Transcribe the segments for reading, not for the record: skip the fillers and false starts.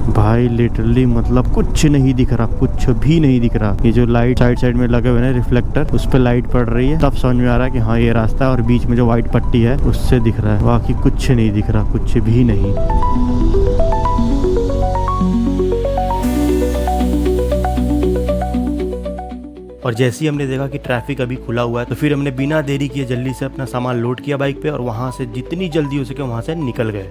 भाई लिटरली मतलब कुछ नहीं दिख रहा, कुछ भी नहीं दिख रहा। ये जो लाइट साइड में लगे हुए हैं रिफ्लेक्टर, उस पर लाइट पड़ रही है, तब समझ में आ रहा है कि हाँ ये रास्ता है, और बीच में जो व्हाइट पट्टी है उससे दिख रहा है, बाकी कुछ नहीं दिख रहा, कुछ भी नहीं। और जैसे ही हमने देखा कि ट्रैफिक अभी खुला हुआ है, तो फिर हमने बिना देरी किए जल्दी से अपना सामान लोड किया बाइक पे, और वहाँ से जितनी जल्दी हो सके वहाँ से निकल गए।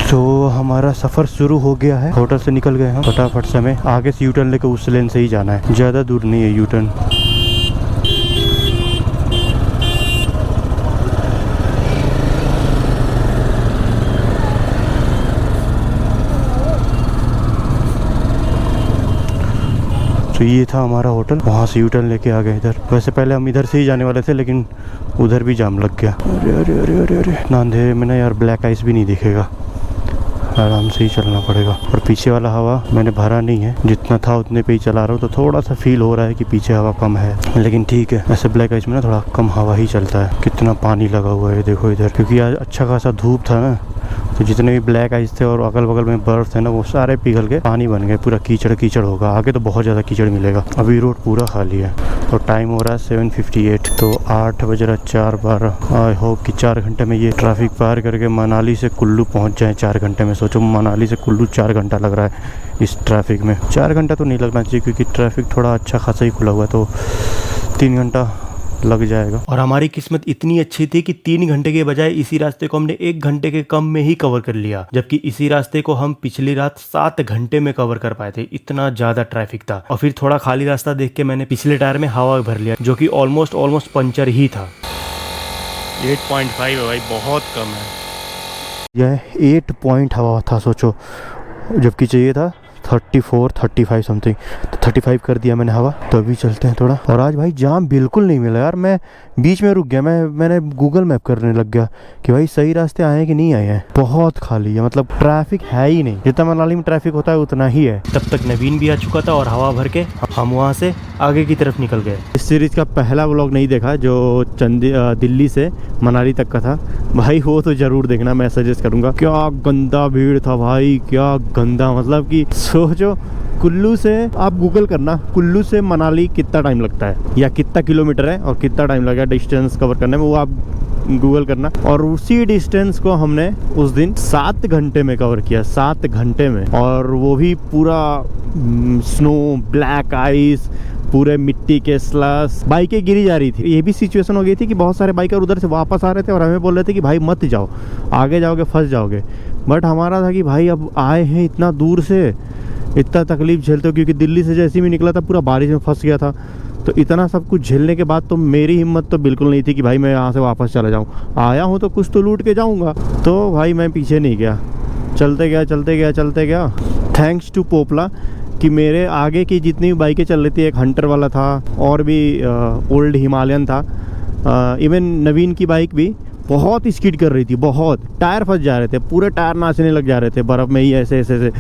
तो हमारा सफ़र शुरू हो गया है, होटल से निकल गए हम फटाफट से। हमें आगे से यूटर्न लेकर उस लेन से ही जाना है, ज़्यादा दूर नहीं है यूटर्न। तो ये था हमारा होटल, वहाँ से यूटर्न लेके आ गए इधर। वैसे पहले हम इधर से ही जाने वाले थे, लेकिन उधर भी जाम लग गया। अरे अरे अरे अरे अरे, ना अंधेरे में ना यार ब्लैक आइस भी नहीं दिखेगा, आराम से ही चलना पड़ेगा। और पीछे वाला हवा मैंने भरा नहीं है, जितना था उतने पे ही चला रहा हूँ, तो थोड़ा सा फील हो रहा है कि पीछे हवा कम है, लेकिन ठीक है। ऐसे ब्लैक आइस में ना थोड़ा कम हवा ही चलता है। कितना पानी लगा हुआ है देखो इधर, क्योंकि आज अच्छा खासा धूप था ना, तो जितने भी ब्लैक आइस थे और अगल बगल में बर्फ थे ना, वो सारे पिघल के पानी बन गए, पूरा कीचड़ कीचड़ होगा। आगे तो बहुत ज़्यादा कीचड़ मिलेगा। अभी रोड पूरा खाली है और टाइम हो रहा है 7:58, तो 8 बज रहा 4:12। आई होप कि 4 घंटे में ये ट्रैफिक पार करके मनाली से कुल्लू पहुंच जाए। 4 घंटे में, सोचो मनाली से कुल्लू 4 घंटा लग रहा है इस ट्रैफिक में। 4 घंटा तो नहीं लगना चाहिए, क्योंकि ट्रैफिक थोड़ा अच्छा खासा ही खुला हुआ है, तो 3 घंटा लग जाएगा। और हमारी किस्मत इतनी अच्छी थी कि 3 घंटे के बजाय इसी रास्ते को हमने 1 घंटे के कम में ही कवर कर लिया, जबकि इसी रास्ते को हम पिछली रात 7 घंटे में कवर कर पाए थे, इतना ज्यादा ट्रैफिक था। और फिर थोड़ा खाली रास्ता देख के मैंने पिछले टायर में हवा भर लिया, जो कि ऑलमोस्ट पंचर ही था। 8.5 है भाई, बहुत कम है। यह 8 पॉइंट हवा था, सोचो, जबकि चाहिए था 34 35 समथिंग, तो 35 कर दिया मैंने हवा। तो अभी चलते हैं थोड़ा। और आज भाई जाम बिल्कुल नहीं मिला यार, मैं बीच में रुक गया, मैंने गूगल मैप करने लग गया कि भाई सही रास्ते आए हैं कि नहीं आए हैं। बहुत खाली है, मतलब ट्रैफिक है ही नहीं। जितना मनाली में ट्रैफिक होता है उतना ही है। तब तक नवीन भी आ चुका था और हवा भर के हम वहाँ से आगे की तरफ निकल गए। इस सीरीज का पहला व्लॉग नहीं देखा, जो दिल्ली से मनाली तक का था, भाई वो तो जरूर देखना, मैं सजेस्ट करूँगा। क्या गंदा भीड़ था भाई, क्या गंदा, मतलब कि सोचो कुल्लू से, आप गूगल करना कुल्लू से मनाली कितना टाइम लगता है या कितना किलोमीटर है और कितना टाइम लगा डिस्टेंस कवर करने में, वो आप गूगल करना। और उसी डिस्टेंस को हमने उस दिन 7 घंटे में कवर किया, 7 घंटे में। और वो भी पूरा स्नो, ब्लैक आइस, पूरे मिट्टी के स्लस, बाइकें गिरी जा रही थी। ये भी सिचुएशन हो गई थी कि बहुत सारे बाइकर उधर से वापस आ रहे थे और हमें बोल रहे थे कि भाई मत जाओ, आगे जाओगे फंस जाओगे। बट हमारा था कि भाई अब आए हैं इतना दूर से, इतना तकलीफ झेलते हो, क्योंकि दिल्ली से जैसे ही मैं निकला था पूरा बारिश में फंस गया था। तो इतना सब कुछ झेलने के बाद तो मेरी हिम्मत तो बिल्कुल नहीं थी कि भाई मैं यहाँ से वापस चला जाऊँ। आया हूँ तो कुछ तो लूट के जाऊँगा। तो भाई मैं पीछे नहीं गया, चलते गया। थैंक्स टू पोपला कि मेरे आगे की जितनी भी बाइकें चल रही थी, एक हंटर वाला था और भी ओल्ड हिमालयन था, इवन नवीन की बाइक भी बहुत स्किड कर रही थी, बहुत टायर फंस जा रहे थे, पूरे टायर नाचने लग जा रहे थे बर्फ़ में ही ऐसे।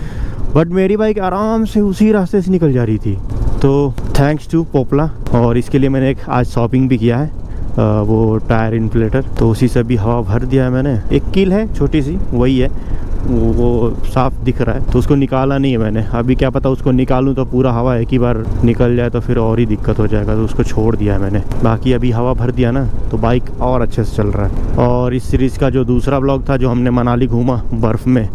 बट मेरी बाइक आराम से उसी रास्ते से निकल जा रही थी। तो थैंक्स टू पोपला। और इसके लिए मैंने एक आज शॉपिंग भी किया है, वो टायर इन्फ्लेटर, तो उसी से भी हवा भर दिया है मैंने। एक कील है छोटी सी, वही है, वो साफ दिख रहा है, तो उसको निकाला नहीं है मैंने। अभी क्या पता उसको निकालूं तो पूरा हवा एक ही बार निकल जाए तो फिर और ही दिक्कत हो जाएगा, तो उसको छोड़ दिया है मैंने। बाकी अभी हवा भर दिया ना तो बाइक और अच्छे से चल रहा है। और इस सीरीज़ का जो दूसरा ब्लॉग था, जो हमने मनाली घूमा, बर्फ़ में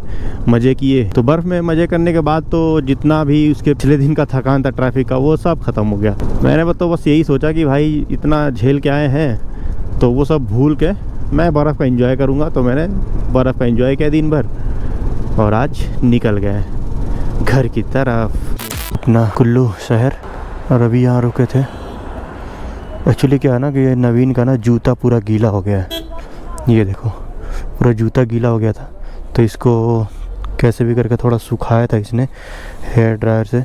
मज़े किए, तो बर्फ़ में मज़े करने के बाद तो जितना भी उसके पिछले दिन का थकान था ट्रैफिक का, वो सब ख़त्म हो गया। मैंने तो बस यही सोचा कि भाई इतना झेल के आए हैं तो वो सब भूल के मैं बर्फ़ का एंजॉय करूँगा। तो मैंने बर्फ़ का एंजॉय किया दिन भर और आज निकल गए घर की तरफ, अपना कुल्लू शहर। और अभी यहाँ रुके थे। एक्चुअली क्या है ना कि ये नवीन का ना जूता पूरा गीला हो गया है, ये देखो पूरा जूता गीला हो गया था, तो इसको कैसे भी करके थोड़ा सुखाया था इसने हेयर ड्रायर से,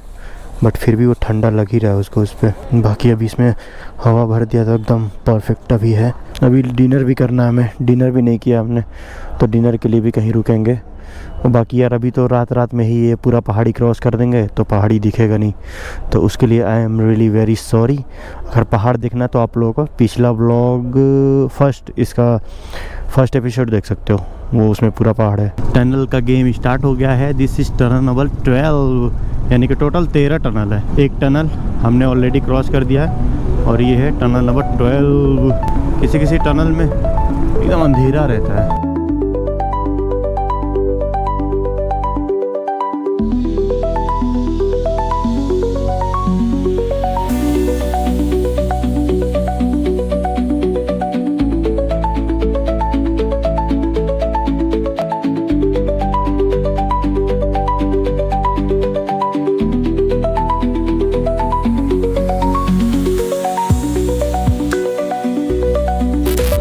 बट फिर भी वो ठंडा लग ही रहा है उसको उस पर। बाकी अभी इसमें हवा भर दिया तो एकदम परफेक्ट अभी है। अभी डिनर भी करना है हमें, डिनर भी नहीं किया हमने, तो डिनर के लिए भी कहीं रुकेंगे। और बाकी यार अभी तो रात में ही ये पूरा पहाड़ी क्रॉस कर देंगे तो पहाड़ी दिखेगा नहीं, तो उसके लिए I am really very sorry. अगर पहाड़ दिखना तो आप लोगों को पिछला व्लॉग इसका फर्स्ट एपिसोड देख सकते हो, वो उसमें पूरा पहाड़ है। टनल का गेम स्टार्ट हो गया है। दिस इज टनल नंबर 12, यानी कि टोटल 13 टनल है। एक टनल हमने ऑलरेडी क्रॉस कर दिया है और ये है टनल नंबर 12। किसी किसी टनल में एकदम अंधेरा रहता है।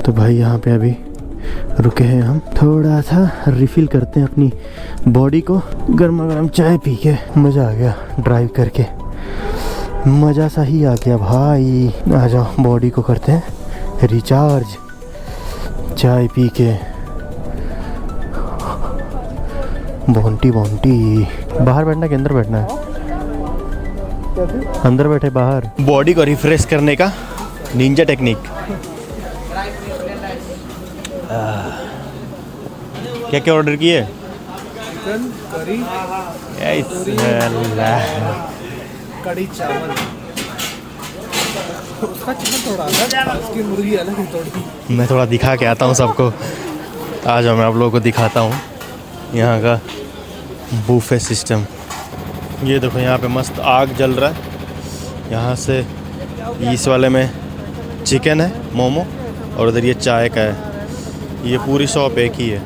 तो भाई यहाँ पे अभी रुके हैं हम, थोड़ा सा रिफिल करते हैं अपनी बॉडी को। गर्मा गर्म चाय पी के मज़ा आ गया, ड्राइव करके मज़ा सा ही आ गया भाई। आ जाओ बॉडी को करते हैं रिचार्ज चाय पी के। बोंटी बोंटी। बाहर बैठना कि अंदर बैठना है? अंदर बैठे बाहर। बॉडी को रिफ्रेश करने का निंजा टेक्निक। क्या क्या ऑर्डर किए? चिकन करी, कड़ी चावल। उसका चिकन थोड़ा अलग, उसकी मुर्गी अलग है थोड़ी। मैं थोड़ा दिखा के आता हूँ सबको। आ जाओ मैं आप लोगों को दिखाता हूँ यहाँ का बूफे सिस्टम। ये देखो यहाँ पे मस्त आग जल रहा है। यहाँ से इस वाले में चिकन है मोमो, और उधर ये चाय का है। ये पूरी शॉप एक ही है।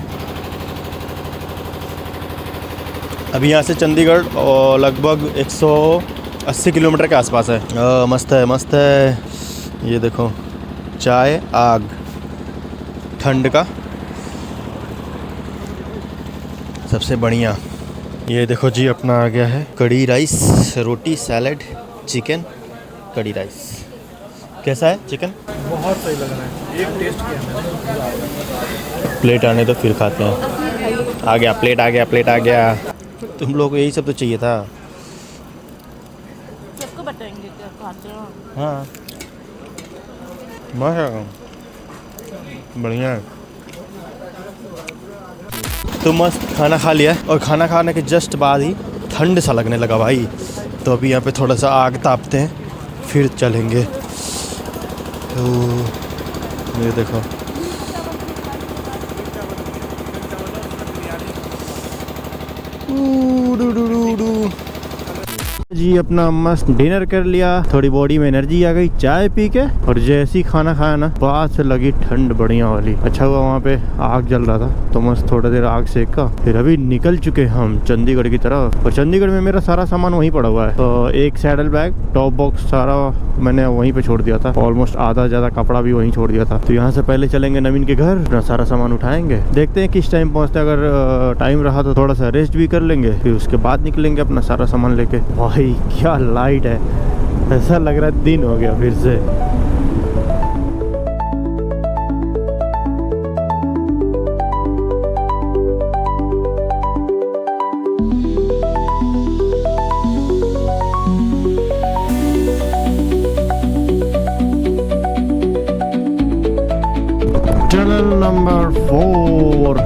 अभी यहाँ से चंडीगढ़ और लगभग 180 किलोमीटर के आसपास है। मस्त है मस्त है। ये देखो चाय आग ठंड का सबसे बढ़िया। ये देखो जी अपना आ गया है कड़ी राइस, रोटी, सैलड, चिकन, कड़ी राइस। कैसा है चिकन? बहुत सही लग रहा है। एक टेस्ट किया मैंने। प्लेट आने तो फिर खाते हैं। आ गया प्लेट, आ गया प्लेट, आ गया। तुम लोग को यही सब तो चाहिए था। सबको बताएंगे क्या खाते हो। हाँ मस्त, बढ़िया है। तो मस्त खाना खा लिया, और खाना खाने के जस्ट बाद ही ठंड सा लगने लगा भाई। तो अभी यहाँ पे थोड़ा सा आग तापते हैं, फिर चलेंगे। तो ये देखो जी अपना मस्त डिनर कर लिया, थोड़ी बॉडी में एनर्जी आ गई चाय पी के। और जैसी खाना खाया ना, बाद से लगी ठंड बढ़िया वाली। अच्छा हुआ वहाँ पे आग जल रहा था, तो मस्त थोड़ा देर आग सेका। फिर अभी निकल चुके हम चंडीगढ़ की तरफ। और चंडीगढ़ में मेरा सारा सामान वहीं पड़ा हुआ है। तो एक सैडल बैग, टॉप बॉक्स सारा मैंने वहीं पे छोड़ दिया था। ऑलमोस्ट आधा ज़्यादा कपड़ा भी वहीं छोड़ दिया था। तो यहाँ से पहले चलेंगे नवीन के घर, अपना सारा सामान उठाएंगे। देखते हैं किस टाइम पहुँचते। अगर टाइम रहा तो थोड़ा सा रेस्ट भी कर लेंगे, फिर उसके बाद निकलेंगे अपना सारा सामान लेके। भाई क्या लाइट है, ऐसा लग रहा है दिन हो गया फिर से। Tunnel number 4।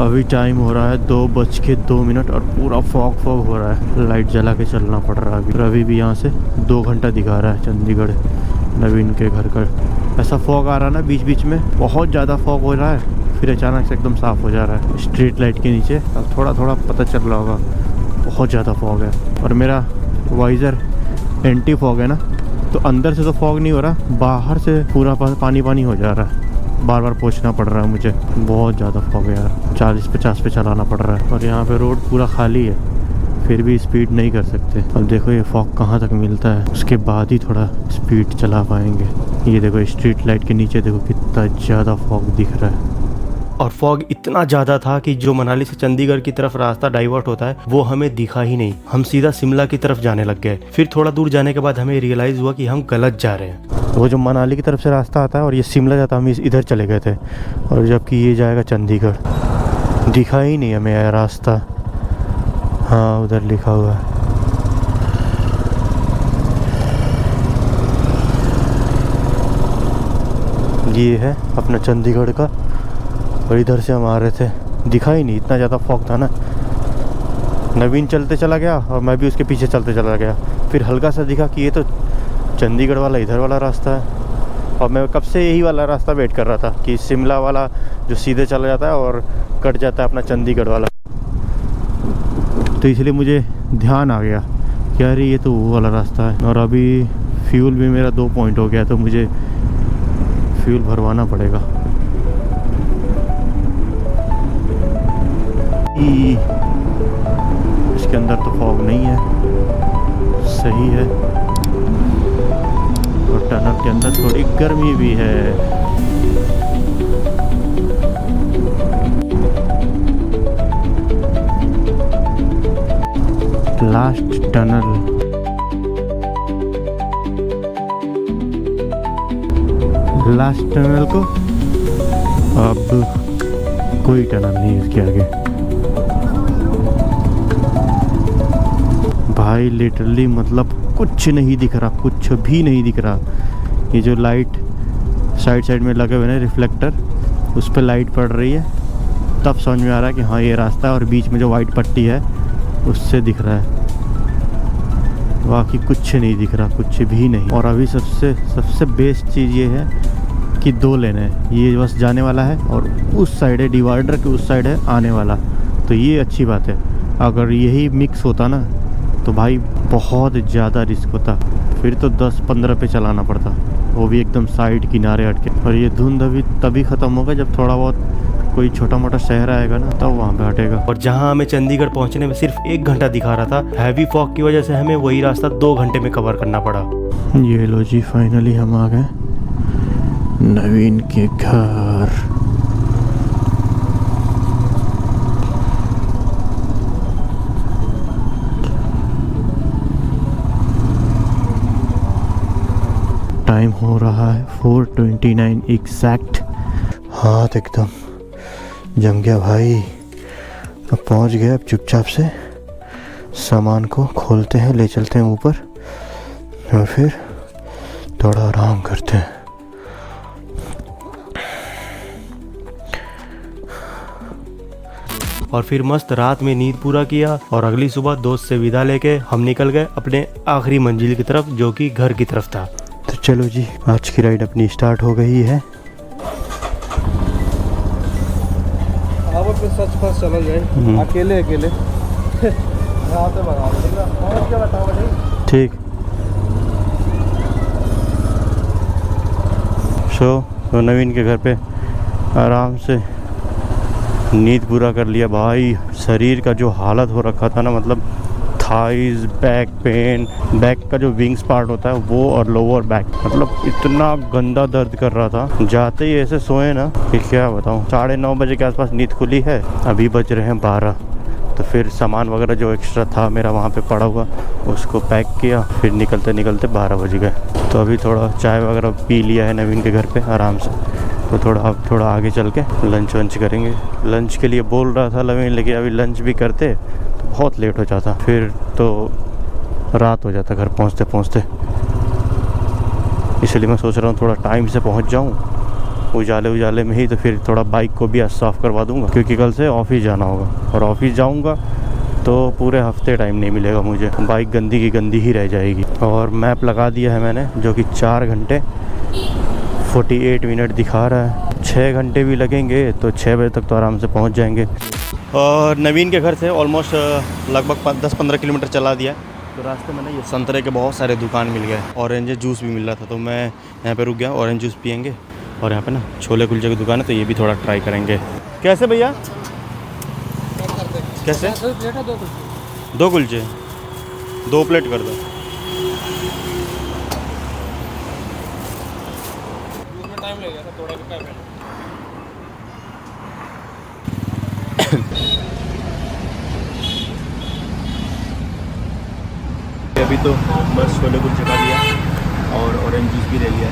अभी टाइम हो रहा है 2:02 और पूरा फॉग हो रहा है। लाइट जला के चलना पड़ रहा है। अभी भी यहाँ से 2 घंटा दिखा रहा है चंडीगढ़ नवीन के घर का। ऐसा फॉग आ रहा है ना बीच बीच में, बहुत ज़्यादा फॉग हो रहा है, फिर अचानक से एकदम साफ़ हो जा रहा है। स्ट्रीट लाइट के नीचे अब थोड़ा थोड़ा पता चल रहा होगा, बहुत ज़्यादा फॉग है। और मेरा वाइज़र एंटी फॉग है ना, तो अंदर से तो फॉग नहीं हो रहा, बाहर से पूरा पानी पानी हो जा रहा है। बार बार पोंछना पड़ रहा है मुझे, बहुत ज़्यादा फॉग है यार। 40-50 पे चलाना पड़ रहा है। और यहाँ पे रोड पूरा खाली है, फिर भी स्पीड नहीं कर सकते। अब देखो ये फॉग कहाँ तक मिलता है, उसके बाद ही थोड़ा स्पीड चला पाएंगे। ये देखो स्ट्रीट लाइट के नीचे देखो कितना ज़्यादा फॉग दिख रहा है। और फॉग इतना ज़्यादा था कि जो मनाली से चंडीगढ़ की तरफ रास्ता डाइवर्ट होता है वो हमें दिखा ही नहीं। हम सीधा शिमला की तरफ जाने लग गए। फिर थोड़ा दूर जाने के बाद हमें रियलाइज़ हुआ कि हम गलत जा रहे हैं। वो जो मनाली की तरफ से रास्ता आता है और ये शिमला जाता, हम इधर चले गए थे, और जबकि ये जाएगा चंडीगढ़। दिखा ही नहीं हमें यार रास्ता। हाँ उधर लिखा हुआ है। ये है अपना चंडीगढ़ का, और इधर से हम आ रहे थे, दिखा ही नहीं, इतना ज़्यादा फॉग था ना। नवीन चलते चला गया और मैं भी उसके पीछे चलते चला गया, फिर हल्का सा दिखा कि ये तो चंडीगढ़ वाला इधर वाला रास्ता है। और मैं कब से यही वाला रास्ता वेट कर रहा था कि शिमला वाला जो सीधे चला जाता है और कट जाता है अपना चंडीगढ़ वाला। तो इसलिए मुझे ध्यान आ गया कि अरे ये तो वो वाला रास्ता है। और अभी फ्यूल भी मेरा 2 पॉइंट हो गया, तो मुझे फ्यूल भरवाना पड़ेगा। इसके अंदर तो फॉग नहीं है, सही है। और टनल के अंदर थोड़ी गर्मी भी है। लास्ट टनल, लास्ट टनल को अब कोई टनल नहीं है इसके आगे। भाई लिटरली मतलब कुछ नहीं दिख रहा, कुछ भी नहीं दिख रहा। ये जो लाइट साइड साइड में लगे हुए हैं रिफ्लेक्टर, उस पर लाइट पड़ रही है, तब समझ में आ रहा है कि हाँ ये रास्ता है। और बीच में जो वाइट पट्टी है उससे दिख रहा है, बाकी कुछ नहीं दिख रहा, कुछ भी नहीं। और अभी सबसे बेस्ट चीज़ ये है कि 2 लेन है, ये बस जाने वाला है और उस साइड है डिवाइडर के उस साइड है आने वाला। तो ये अच्छी बात है। अगर यही मिक्स होता ना तो भाई बहुत ज़्यादा रिस्क होता, फिर तो 10-15 पे चलाना पड़ता, वो भी एकदम साइड किनारे हट के। और ये धुंध अभी तभी ख़त्म होगा जब थोड़ा बहुत कोई छोटा मोटा शहर आएगा ना, तब वहाँ पे हटेगा। और जहाँ हमें चंडीगढ़ पहुँचने में सिर्फ 1 घंटा दिखा रहा था, हैवी फॉग की वजह से हमें वही रास्ता 2 घंटे में कवर करना पड़ा। ये लो जी, फाइनली हम आ गए नवीन के घर। टाइम हो रहा है 4:29 एग्जैक्ट। हाथ एकदम जम गया भाई। अब पहुंच गए, अब चुपचाप से सामान को खोलते हैं, ले चलते हैं ऊपर और फिर थोड़ा आराम करते हैं। और फिर मस्त रात में नींद पूरा किया और अगली सुबह दोस्त से विदा लेके हम निकल गए अपने आखिरी मंजिल की तरफ, जो कि घर की तरफ था। तो चलो जी, आज की राइड अपनी स्टार्ट हो गई है। सच फस चला जाए अकेले अकेले ठीक। तो नवीन के घर पे आराम से नींद पूरा कर लिया भाई। शरीर का जो हालत हो रखा था ना, मतलब थाइज, बैक पेन, बैक का जो विंग्स पार्ट होता है वो, और लोअर बैक, मतलब इतना गंदा दर्द कर रहा था। जाते ही ऐसे सोए ना कि क्या बताऊँ। 9:30 बजे के आसपास नींद खुली है, अभी बज रहे हैं 12। तो फिर सामान वगैरह जो एक्स्ट्रा था मेरा वहाँ पे पड़ा हुआ, उसको पैक किया, फिर निकलते निकलते 12 बज गए। तो अभी थोड़ा चाय वगैरह पी लिया है नवीन के घर पे आराम से। तो थोड़ा आगे चल के लंच वंच करेंगे। लंच के लिए बोल रहा था नवीन, लेकिन अभी लंच भी करते तो बहुत लेट हो जाता, फिर तो रात हो जाता घर पहुँचते पहुँचते। इसलिए मैं सोच रहा हूँ थोड़ा टाइम से पहुँच जाऊँ, उजाले में ही। तो फिर थोड़ा बाइक को भी साफ़ करवा दूँगा, क्योंकि कल से ऑफिस जाना होगा, और ऑफिस जाऊँगा तो पूरे हफ्ते टाइम नहीं मिलेगा मुझे, बाइक गंदी की गंदी ही रह जाएगी। और मैप लगा दिया है मैंने, जो कि 4 घंटे 48 मिनट दिखा रहा है। 6 घंटे भी लगेंगे तो 6 बजे तक तो आराम से पहुंच जाएंगे। और नवीन के घर से ऑलमोस्ट लगभग 10-15 किलोमीटर चला दिया। तो रास्ते में ना ये संतरे के बहुत सारे दुकान मिल गए, ऑरेंज जूस भी मिल रहा था, तो मैं यहाँ पे रुक गया, ऑरेंज जूस पियेंगे। और यहाँ पे ना छोले कुलचे की दुकान है, तो ये भी थोड़ा ट्राई करेंगे। कैसे भैया? कैसे? 2 कुलचे 2 प्लेट कर दो। टाइम लगेगा था थोड़ा भी टाइम है। अभी तो बस छोले कुलचे खा लिया और ऑरेंज जूस भी ले लिया,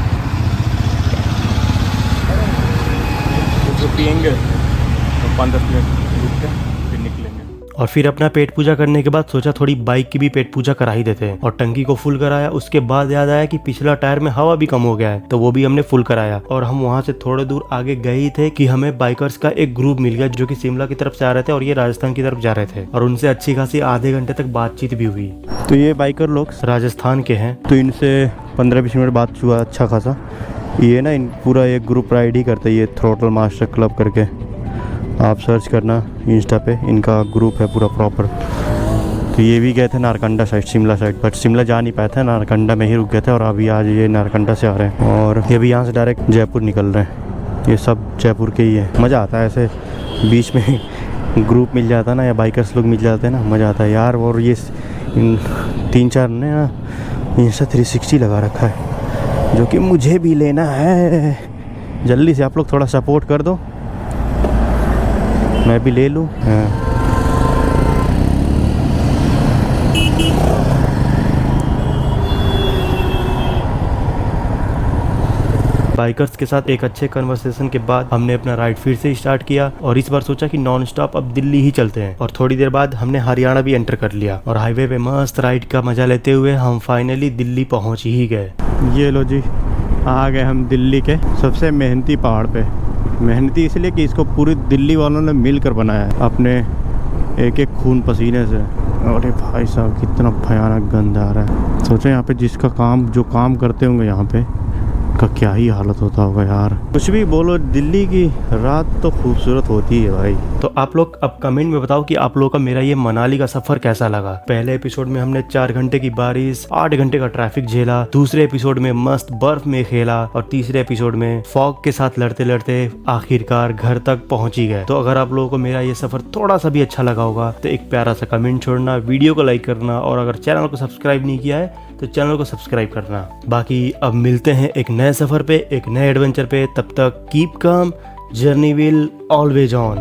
तो पियेंगे तो 5-10 मिनट रुक के फिर निकलेंगे। और फिर अपना पेट पूजा करने के बाद सोचा थोड़ी बाइक की भी पेट पूजा करा ही देते हैं और टंकी को फुल कराया। उसके बाद याद आया कि पिछला टायर में हवा भी कम हो गया है, तो वो भी हमने फुल कराया। और हम वहाँ से थोड़े दूर आगे गए ही थे कि हमें बाइकर्स का एक ग्रुप मिल गया जो कि शिमला की तरफ से आ रहे थे और ये राजस्थान की तरफ जा रहे थे, और उनसे अच्छी खासी आधे घंटे तक बातचीत भी हुई। तो ये बाइकर लोग राजस्थान के हैं, तो इनसे 15-20 मिनट बात हुआ अच्छा खासा। ये ना इन पूरा एक ग्रुप राइड ही करते हैं, ये थ्रोटल मास्टर क्लब करके, आप सर्च करना इंस्टा पे, इनका ग्रुप है पूरा प्रॉपर। तो ये भी गए थे Narkanda side, Shimla side, but Shimla जा नहीं पाए थे, नारकंडा में ही रुक गए थे। और अभी आज ये नारकंडा से आ रहे हैं और ये भी यहाँ से डायरेक्ट जयपुर निकल रहे हैं। ये सब जयपुर के ही है। मज़ा आता है ऐसे बीच में ग्रुप मिल जाता है ना, या बाइकर्स लोग मिल जाते हैं ना, मज़ा आता है यार। और ये 3-4 ने ना इंस्टा 360 लगा रखा है, जो कि मुझे भी लेना है। जल्दी से आप लोग थोड़ा सपोर्ट कर दो, मैं भी ले लूँ। हाँ। बाइकर्स के साथ एक अच्छे कन्वर्सेशन के बाद हमने अपना राइड फिर से स्टार्ट किया और इस बार सोचा कि नॉन स्टॉप अब दिल्ली ही चलते हैं। और थोड़ी देर बाद हमने हरियाणा भी एंटर कर लिया और हाईवे पे मस्त राइड का मजा लेते हुए हम फाइनली दिल्ली पहुंच ही गए। ये लो जी, आ गए हम दिल्ली के सबसे मेहनती पहाड़ पे। मेहनती इसलिए कि इसको पूरी दिल्ली वालों ने मिलकर बनाया है अपने एक एक खून पसीने से। अरे भाई साहब, कितना भयानक गंध आ रहा है। सोचो यहाँ पे जिसका काम, जो काम करते होंगे यहाँ पे, का क्या ही हालत होता होगा यार। कुछ भी बोलो, दिल्ली की रात तो खूबसूरत होती है भाई। तो आप लोग अब कमेंट में बताओ कि आप लोगों का मेरा ये मनाली का सफर कैसा लगा। पहले एपिसोड में हमने 4 घंटे की बारिश, 8 घंटे का ट्रैफिक झेला, दूसरे एपिसोड में मस्त बर्फ में खेला और तीसरे एपिसोड में फॉग के साथ लड़ते लड़ते आखिरकार घर तक पहुंच ही गए। तो अगर आप लोगों को मेरा ये सफर थोड़ा सा भी अच्छा लगा होगा तो एक प्यारा सा कमेंट छोड़ना, वीडियो को लाइक करना, और अगर चैनल को सब्सक्राइब नहीं किया है तो चैनल को सब्सक्राइब करना। बाकी अब मिलते हैं एक नए सफर पे, एक नए एडवेंचर पे। तब तक keep calm, journey will always on.